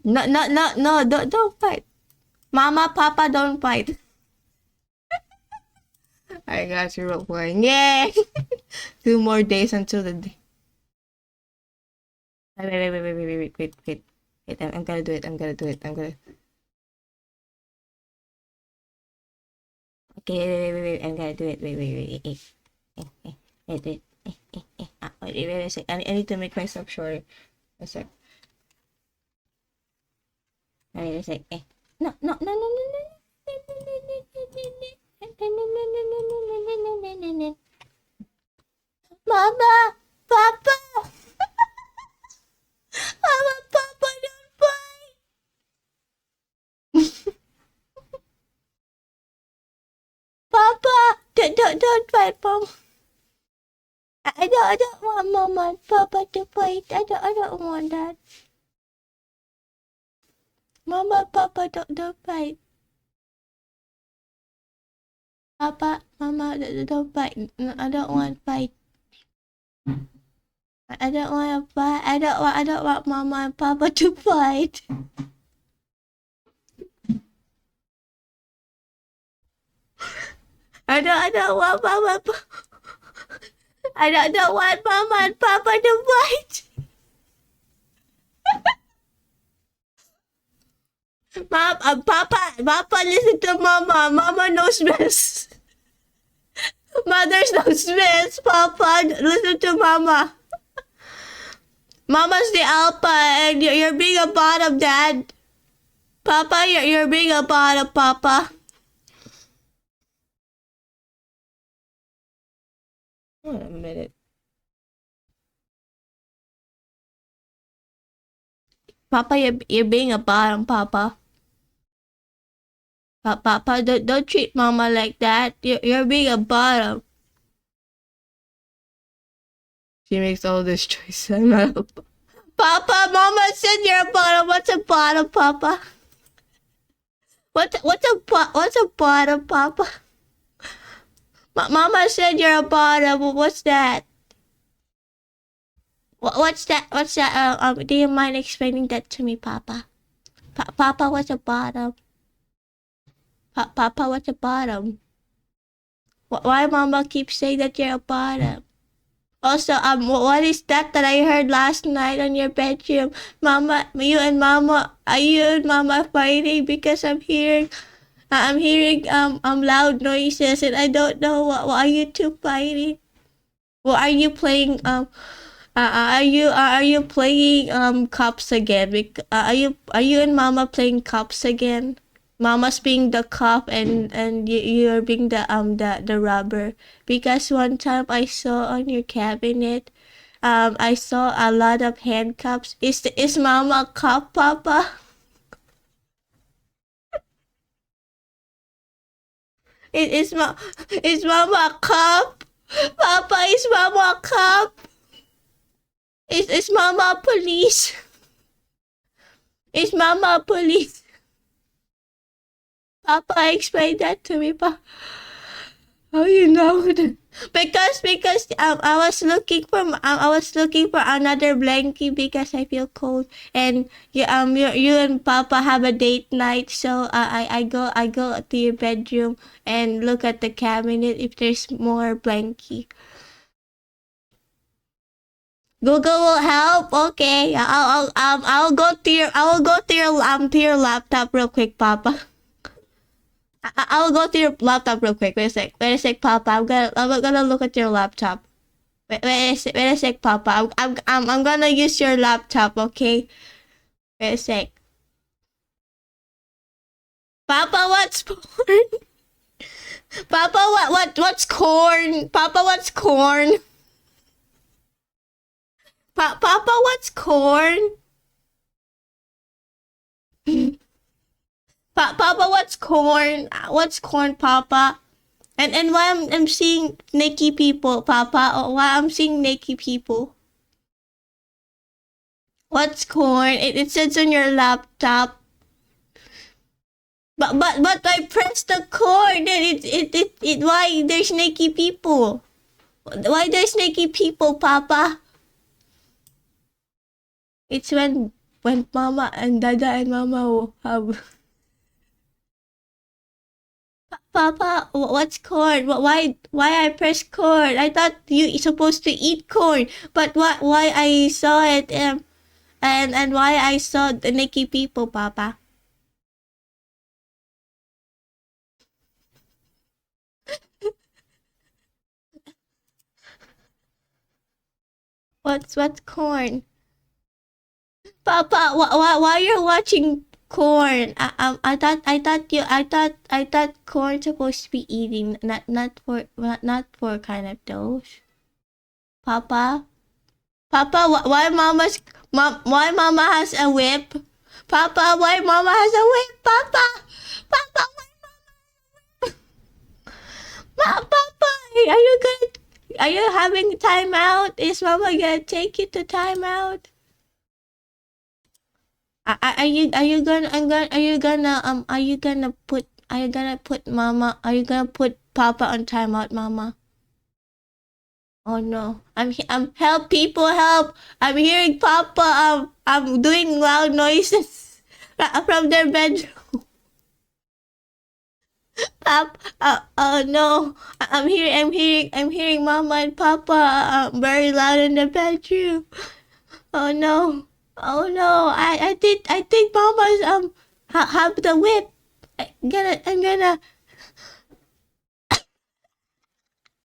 No, don't fight. Mama, Papa, don't fight. I got you role playing. Yay! 2 more days until the day. Wait. I'm gonna do it. Okay, wait. I'm gonna do it. Wait. Wait a sec. I need to make myself shorter. A sec. Wait a sec. No. Mama, Papa, Mama, Papa, don't fight. Papa, don't fight, Mom. I don't want Mama and Papa to fight. I don't want that. Mama, Papa, don't fight. Papa, Mama, don't fight. No, I don't want fight. I don't want to fight. I don't want Mama and Papa to fight. I don't want Mama. I don't want Mama and Papa to fight. Papa, listen to Mama. Mama knows best. Mothers knows best. Papa, listen to Mama. Mama's the alpha, and you're being a bottom, Dad. Papa, you're being a bottom, Papa. Hold on a minute. Papa, you're being a bottom, Papa. Papa, don't treat Mama like that. You're being a bottom. She makes all this choice. I'm not a Papa, Mama said you're a bottom. What's a bottom, Papa? What's a bottom, Papa? Mama said you're a bottom. What's that? What's that? Do you mind explaining that to me, Papa? Papa, what's a bottom? Papa, what's a bottom? Why Mama keeps saying that you're a bottom? Also, what is that I heard last night on your bedroom? Mama, you and Mama fighting because I'm hearing loud noises, and I don't know what are you two fighting? What are you playing? Are you playing cops again? Are you and Mama playing cops again? Mama's being the cop and you're being the robber. Because one time I saw on your cabinet, I saw a lot of handcuffs. Is Mama a cop, Papa? Is Mama a cop? Papa, is Mama a cop? Is Mama a police? Is Mama a police? Papa, explain that to me, Pa. How you know that? Because I was looking for another blankie because I feel cold, and you and Papa have a date night, so I go to your bedroom and look at the cabinet if there's more blankie. Google will help. Okay, I'll go to your laptop real quick, Papa. I'll go to your laptop real quick. Wait a sec, Papa. I'm gonna look at your laptop. Wait a sec, Papa. I'm gonna use your laptop. Okay. Wait a sec. Papa, what's corn? Papa, what's corn? Papa, what's corn? Papa, what's corn? Papa, what's corn? What's corn, Papa? And why I'm seeing naked people, Papa? Why I'm seeing naked people? What's corn? It says on your laptop. But I pressed the corn and it why there's naked people? Why there's naked people, Papa? It's when when Mama and Dada and Mama will have. Papa, what's corn? Why I press corn? I thought you supposed to eat corn, but why I saw it and why I saw the Nikki people, Papa? What's corn? Papa, why you're watching corn? I thought corn supposed to be eating, not for kind of those. Papa, Papa, why Mama has a whip? Papa, why Mama has a whip? Papa, Papa, Papa, are you having timeout? Is Mama gonna take you to timeout? Are you gonna put Mama? Are you gonna put Papa on timeout, Mama? Oh no! I'm help, people, help! I'm hearing Papa. I'm doing loud noises from their bedroom. Oh no! I'm hearing Mama and Papa very loud in the bedroom. Oh no! Oh no! I think Mama's have the whip. I'm gonna